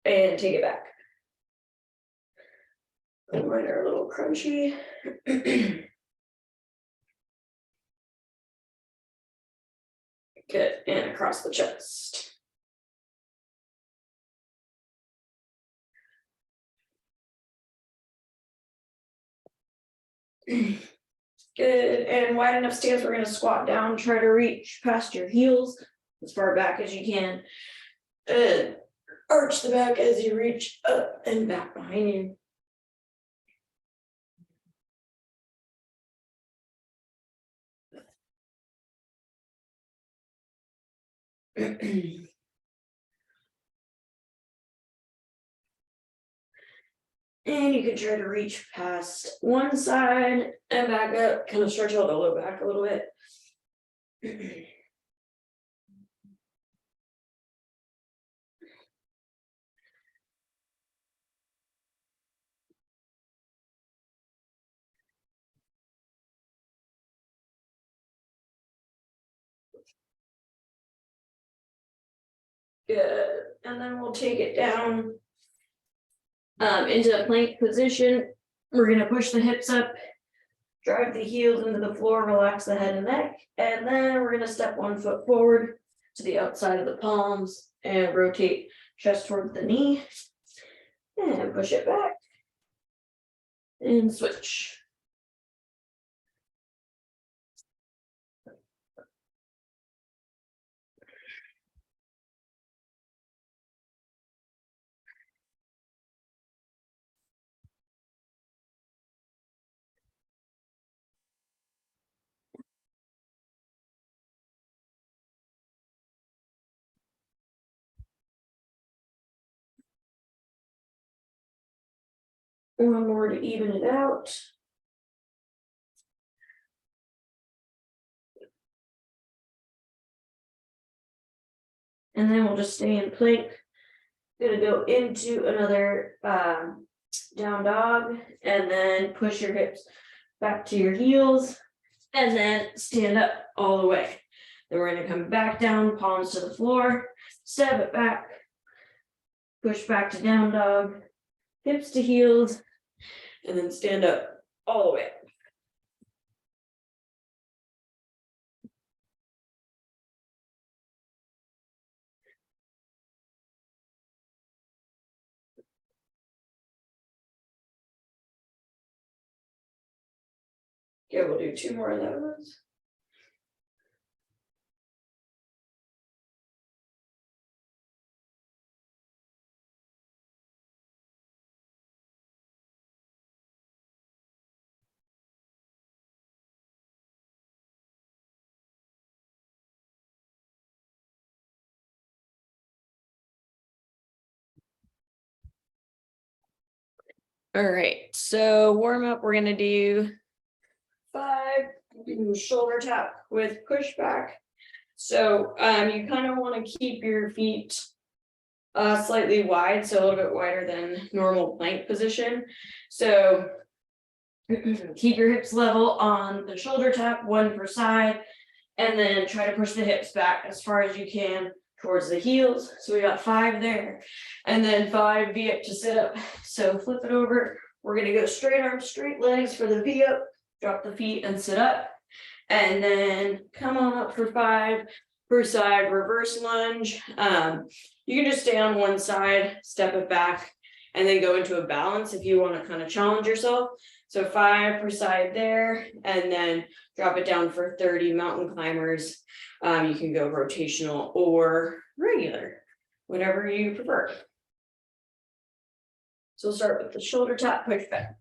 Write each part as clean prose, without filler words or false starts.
and take it back. Mine are a little crunchy. Good, and across the chest. Good, and wide enough stance, we're gonna squat down, try to reach past your heels as far back as you can. And arch the back as you reach up and back behind you. And you can try to reach past one side and back up, kind of stretch out the low back a little bit. Good, and then we'll take it down into a plank position. We're gonna push the hips up, drive the heels into the floor, relax the head and neck, and then we're gonna step 1 foot forward to the outside of the palms and rotate chest towards the knee and push it back and switch. One more to even it out. And then we'll just stay in plank. Gonna go into another down dog and then push your hips back to your heels and then stand up all the way. Then we're gonna come back down, palms to the floor, step it back, push back to down dog, hips to heels, and then stand up all the way. Okay, we'll do 2 more of those. All right, so warm up, we're gonna do 5 shoulder tap with pushback. So you kind of want to keep your feet slightly wide, so a little bit wider than normal plank position. So keep your hips level on the shoulder tap, 1 per side, and then try to push the hips back as far as you can towards the heels. So we got 5 there, and then 5 V up to sit up. So flip it over. We're gonna go straight arms, straight legs for the V up, drop the feet and sit up, and then come on up for 5 per side, reverse lunge. You can just stay on one side, step it back, and then go into a balance if you want to kind of challenge yourself. So 5 per side there, and then drop it down for 30 mountain climbers. You can go rotational or regular, whatever you prefer. So we'll start with the shoulder tap push back.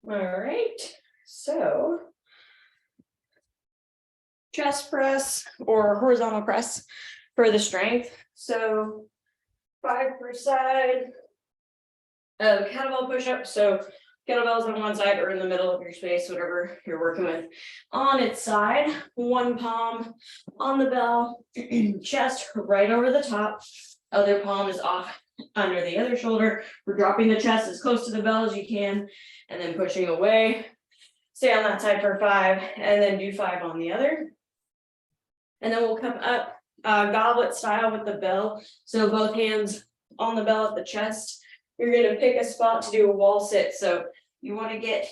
All right, so chest press or horizontal press for the strength. So 5 per side of kettlebell push-up. So kettlebells on one side or in the middle of your space, whatever you're working with. On its side, one palm on the bell, chest right over the top. Other palm is off under the other shoulder. We're dropping the chest as close to the bell as you can, and then pushing away. Stay on that side for 5, and then do 5 on the other. And then we'll come up goblet style with the bell. So both hands on the bell at the chest. You're gonna pick a spot to do a wall sit. So you want to get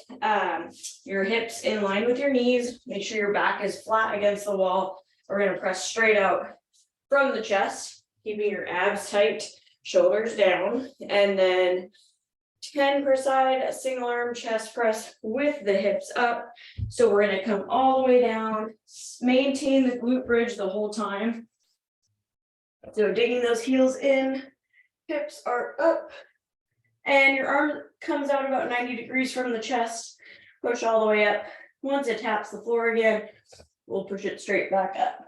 your hips in line with your knees. Make sure your back is flat against the wall. We're gonna press straight out from the chest, keeping your abs tight, shoulders down, and then 10 per side, a single arm chest press with the hips up. So we're gonna come all the way down, maintain the glute bridge the whole time. So digging those heels in, hips are up, and your arm comes out about 90 degrees from the chest. Push all the way up. Once it taps the floor again, we'll push it straight back up.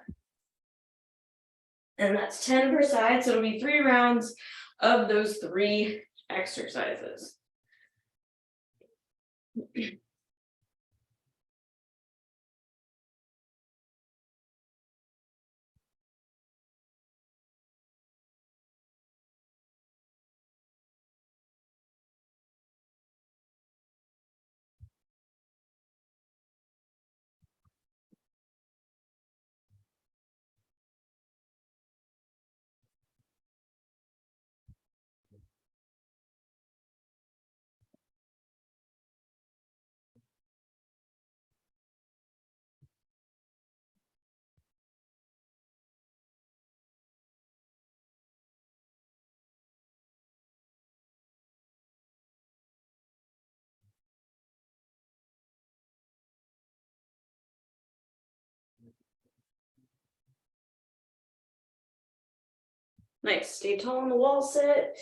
And that's 10 per side, so it'll be 3 rounds of those 3 exercises. Nice, stay tall on the wall sit.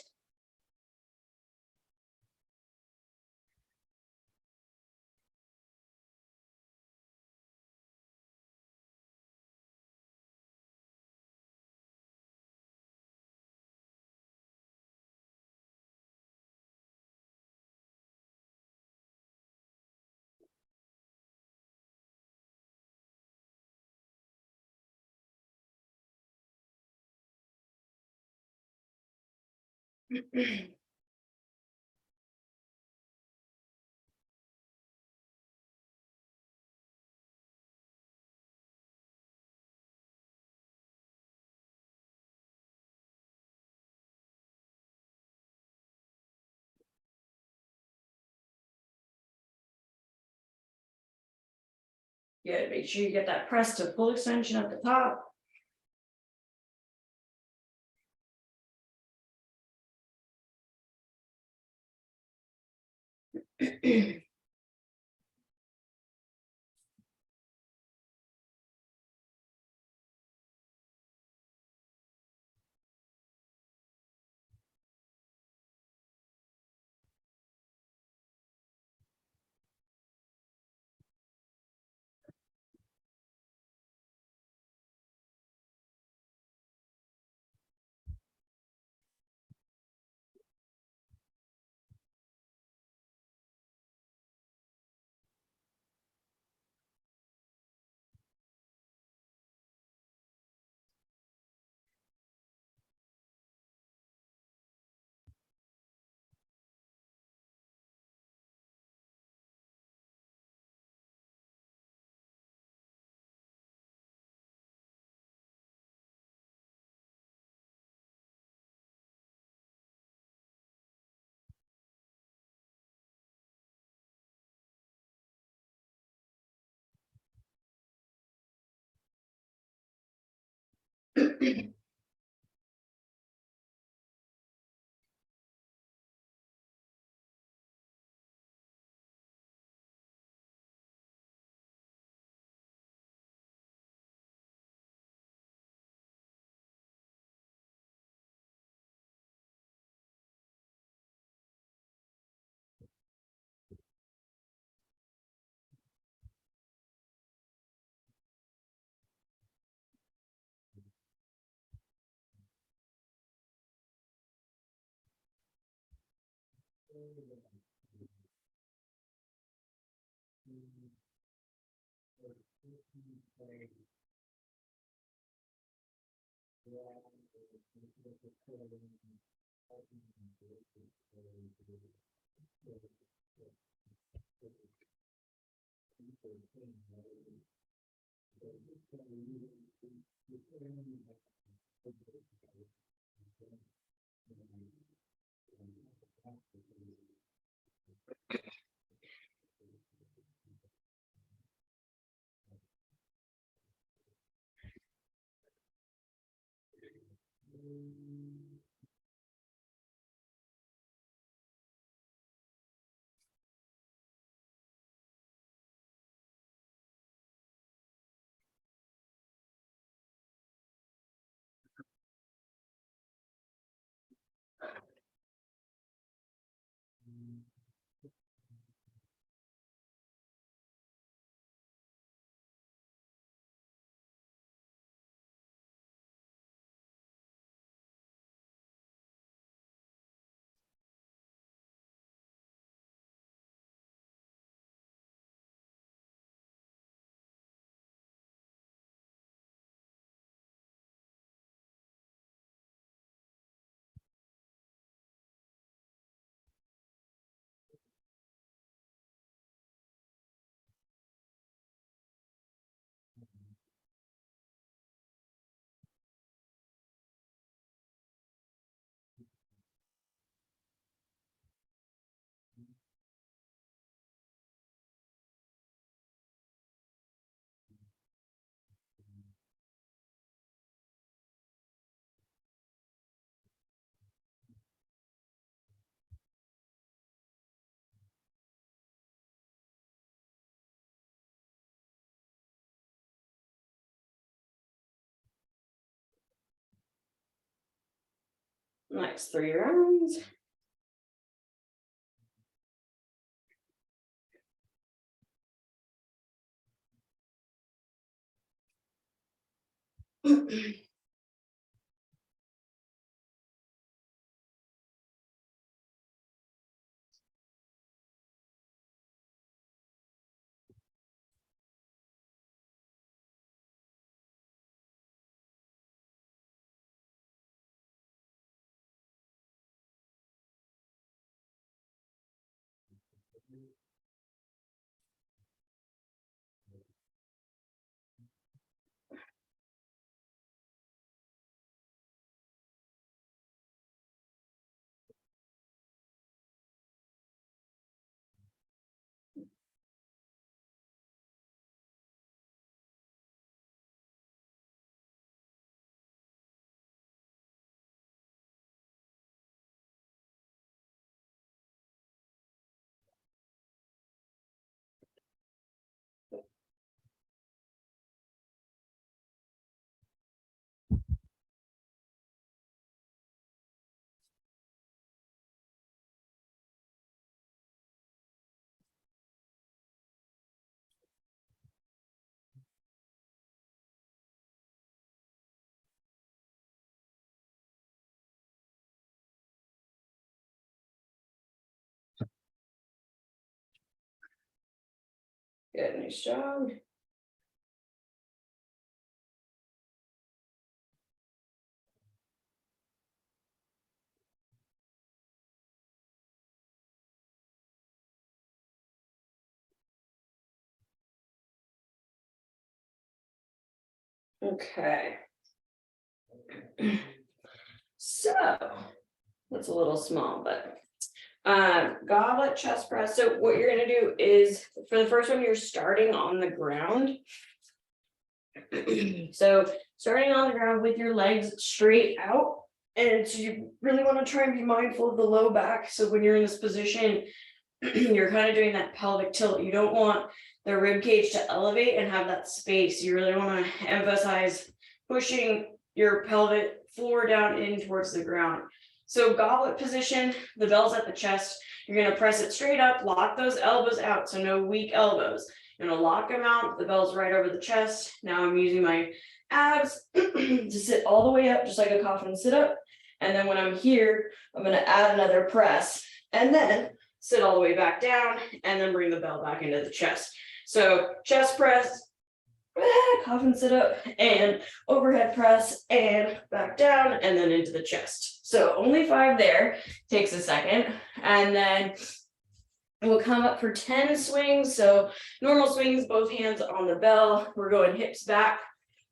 Good, make sure you get that press to full extension at the top. Nice 3 rounds. Good, nice job. Okay. So that's a little small, but goblet chest press. So what you're gonna do is for the first one, you're starting on the ground. So starting on the ground with your legs straight out. And so you really want to try and be mindful of the low back. So when you're in this position, you're kind of doing that pelvic tilt. You don't want the rib cage to elevate and have that space. You really want to emphasize pushing your pelvic floor down in towards the ground. So goblet position, the bell's at the chest. You're going to press it straight up, lock those elbows out. So no weak elbows. You're going to lock them out. The bell's right over the chest. Now I'm using my abs to sit all the way up, just like a coffin sit up. And then when I'm here, I'm going to add another press and then sit all the way back down, and then bring the bell back into the chest. So chest press, coffin sit up, and overhead press, and back down, and then into the chest. So only 5 there, takes a second, and then we'll come up for 10 swings. So normal swings, both hands on the bell. We're going hips back,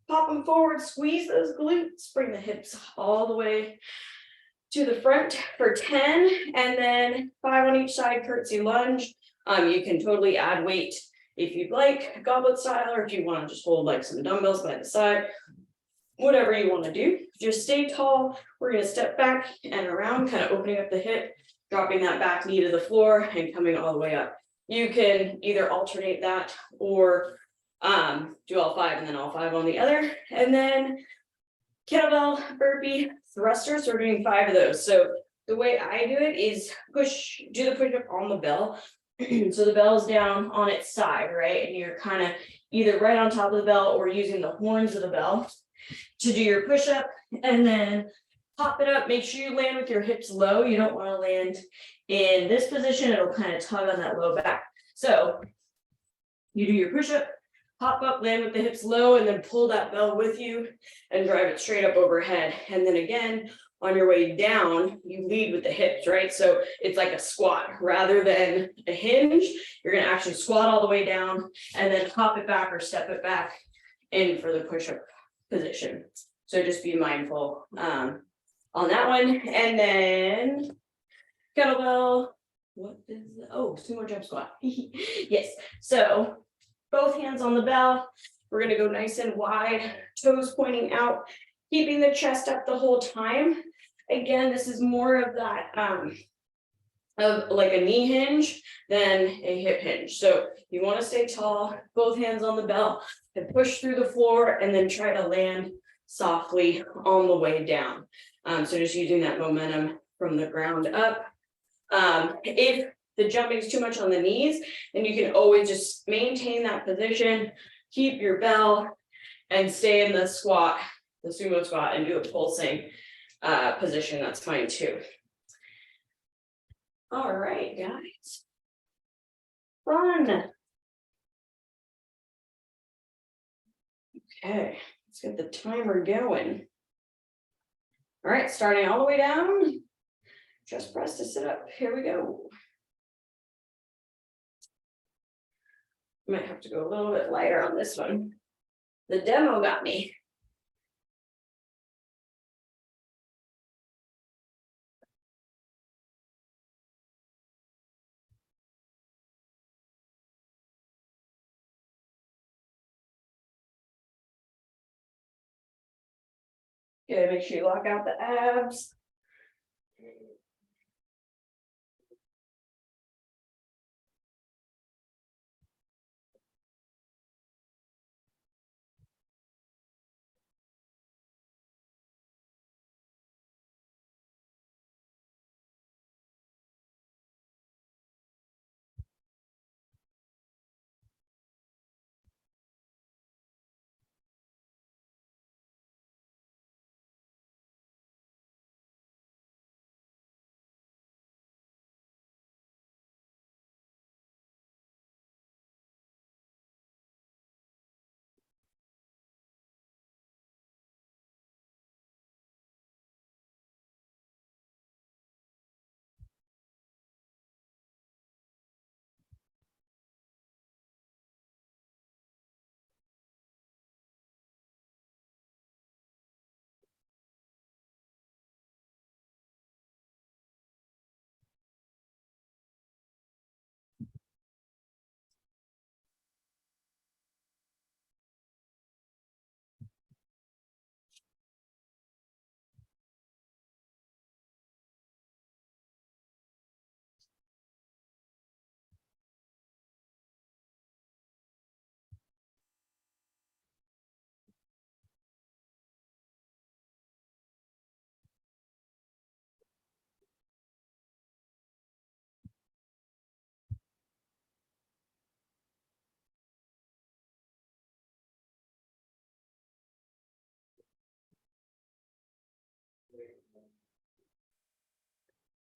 pop them forward, squeeze those glutes, bring the hips all the way to the front for 10, and then 5 on each side, curtsey lunge. You can totally add weight if you'd like, goblet style, or if you want to just hold like some dumbbells by the side, whatever you want to do. Just stay tall. We're going to step back and around, kind of opening up the hip, dropping that back knee to the floor and coming all the way up. You can either alternate that or do all 5 and then all 5 on the other. And then kettlebell, burpee, thrusters. So we're doing 5 of those. So the way I do it is do the push up on the bell. So the bell is down on its side, right? And you're kind of either right on top of the bell or using the horns of the bell to do your push up, and then pop it up. Make sure you land with your hips low. You don't want to land in this position. It'll kind of tug on that low back. So you do your push up, pop up, land with the hips low, and then pull that bell with you and drive it straight up overhead. And then again, on your way down, you lead with the hips, right? So it's like a squat rather than a hinge. You're going to actually squat all the way down and then hop it back or step it back in for the push-up position. So just be mindful on that one. And then kettlebell, sumo jump squat. Yes. So both hands on the bell. We're going to go nice and wide, toes pointing out, keeping the chest up the whole time. Again, this is more of that of like a knee hinge than a hip hinge. So you want to stay tall, both hands on the bell, and push through the floor, and then try to land softly on the way down. So just using that momentum from the ground up. If the jumping is too much on the knees, then you can always just maintain that position, keep your bell, and stay in the squat, the sumo squat, and do a pulsing position. That's fine too. All right, guys. Fun. Okay, let's get the timer going. All right, starting all the way down. Just press to sit up. Here we go. Might have to go a little bit lighter on this one. The demo got me. Okay, make sure you lock out the abs.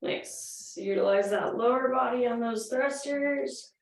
Nice. Nice. Utilize that lower body on those thrusters.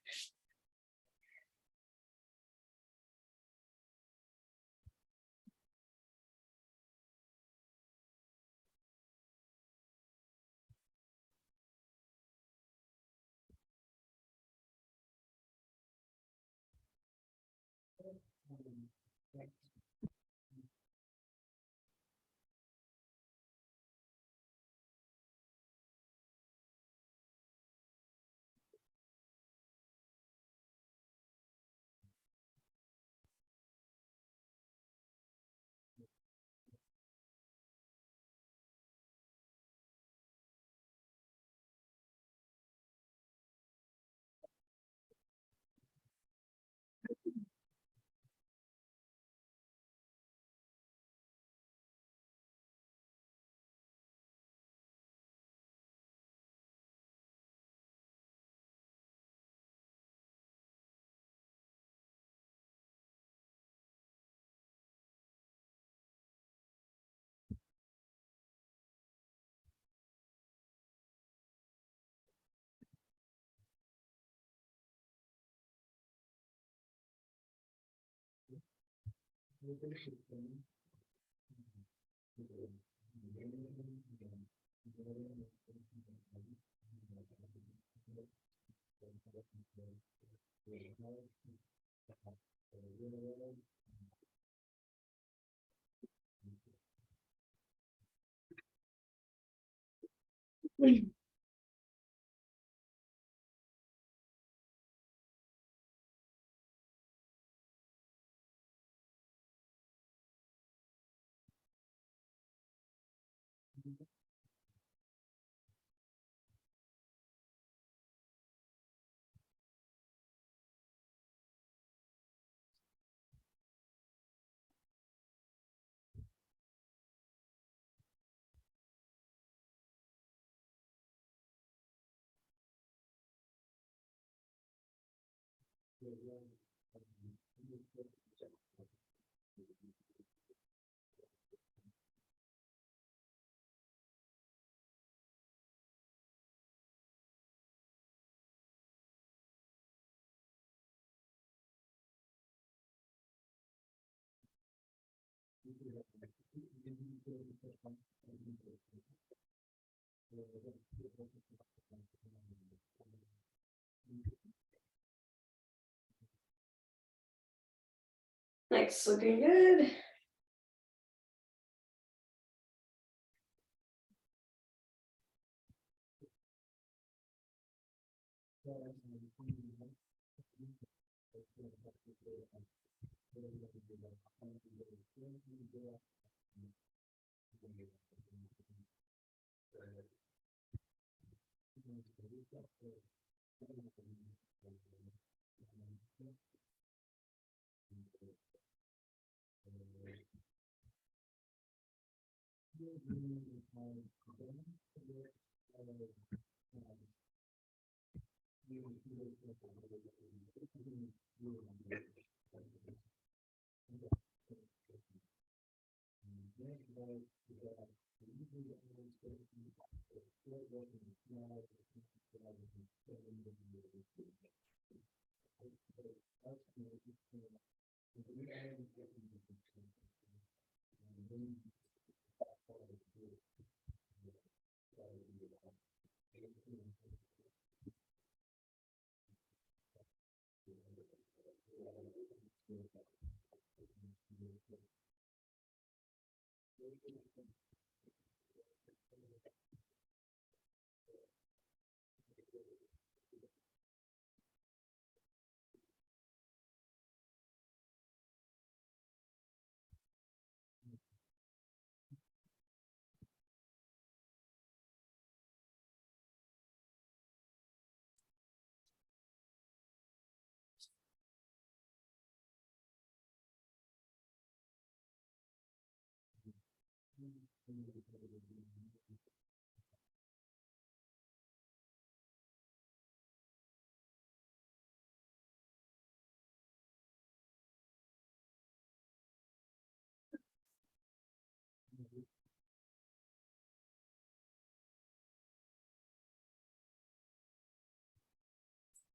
Nice, looking good.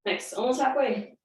Nice, almost halfway.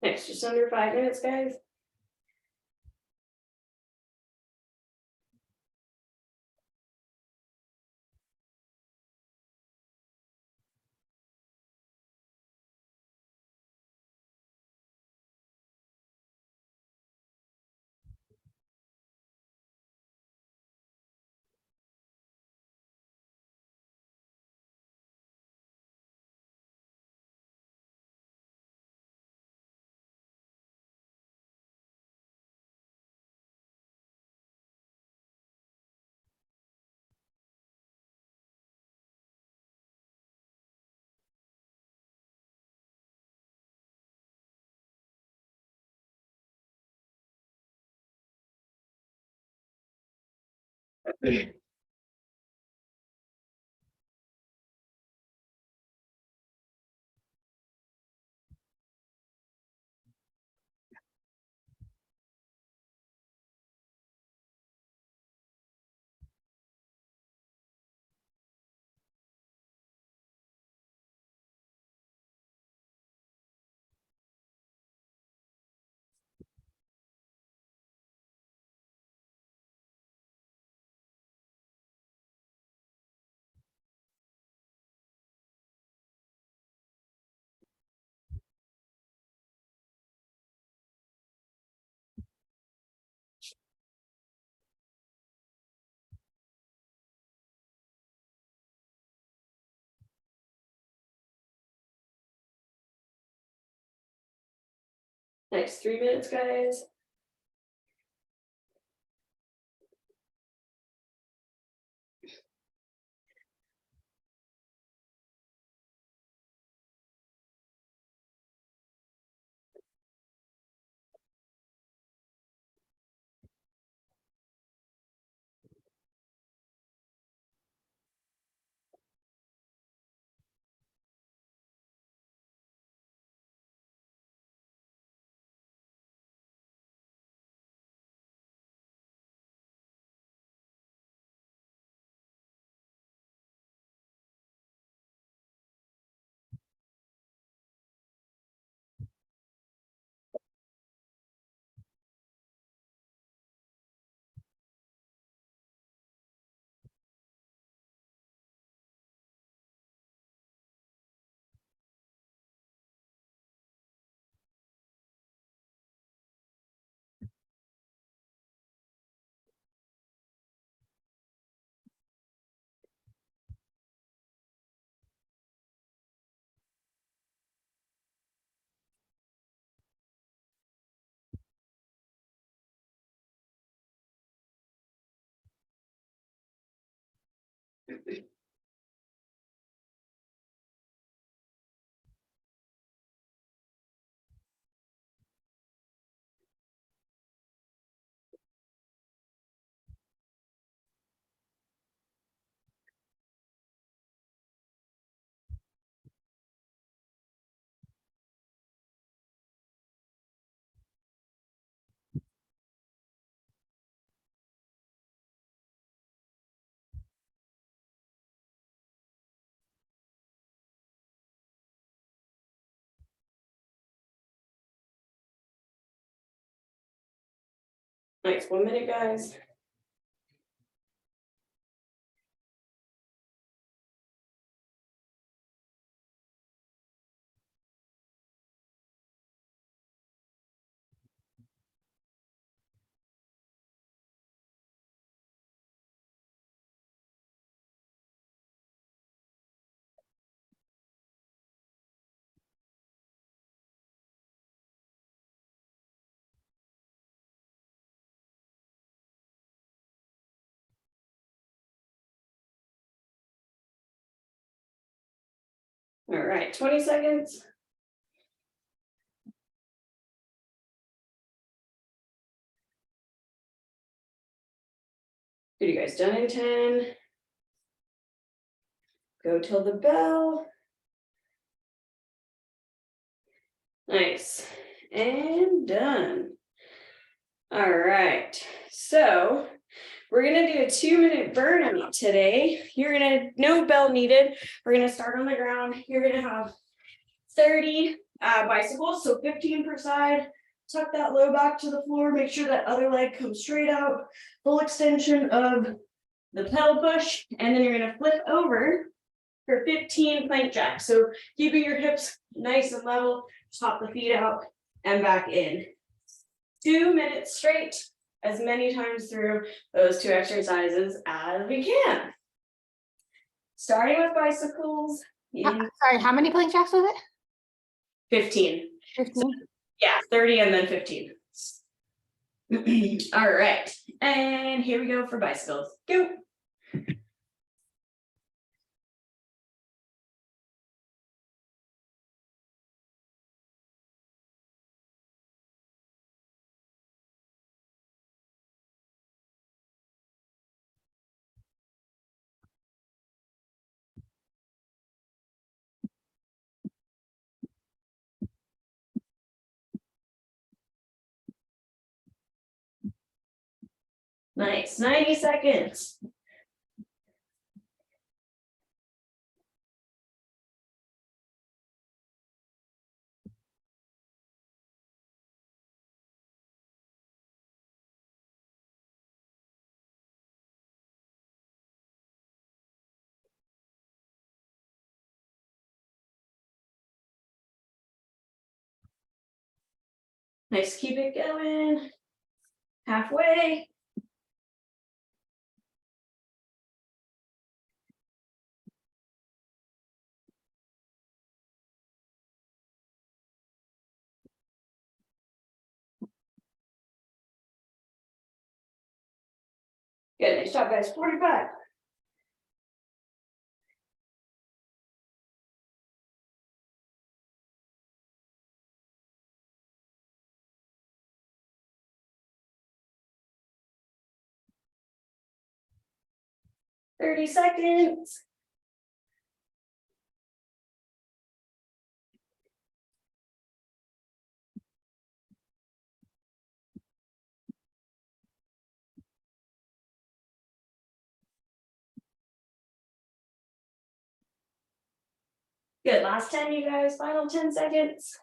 Next, just under 5 minutes, guys. Next 3 minutes, guys. Nice, 1 minute, guys. All right, 20 seconds. Good, you guys done in 10. Go till the bell. Nice, and done. All right, so we're gonna do a 2-minute burnout today. You're gonna, no bell needed. We're gonna start on the ground. You're gonna have 30 bicycles, so 15 per side. Tuck that low back to the floor. Make sure that other leg comes straight out. Full extension of the pedal push, and then you're gonna flip over for 15 plank jacks. So keeping your hips nice and level, pop the feet out and back in. 2 minutes straight, as many times through those 2 exercises as we can. Starting with bicycles. Sorry, how many plank jacks was it? 15. 15. Yeah, 30 and then 15. All right, and here we go for bicycles. Go. Nice, 90 seconds. Nice, keep it going. Halfway. Good, nice job, guys. 45. Thirty seconds. Good, last 10, you guys, final 10 seconds.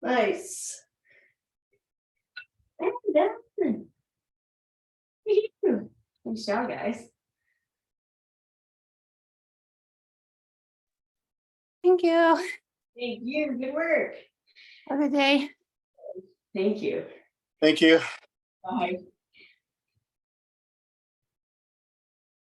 Nice. And done. Nice job, guys. Thank you. Thank you, good work. Have a good day. Thank you. Thank you. Bye.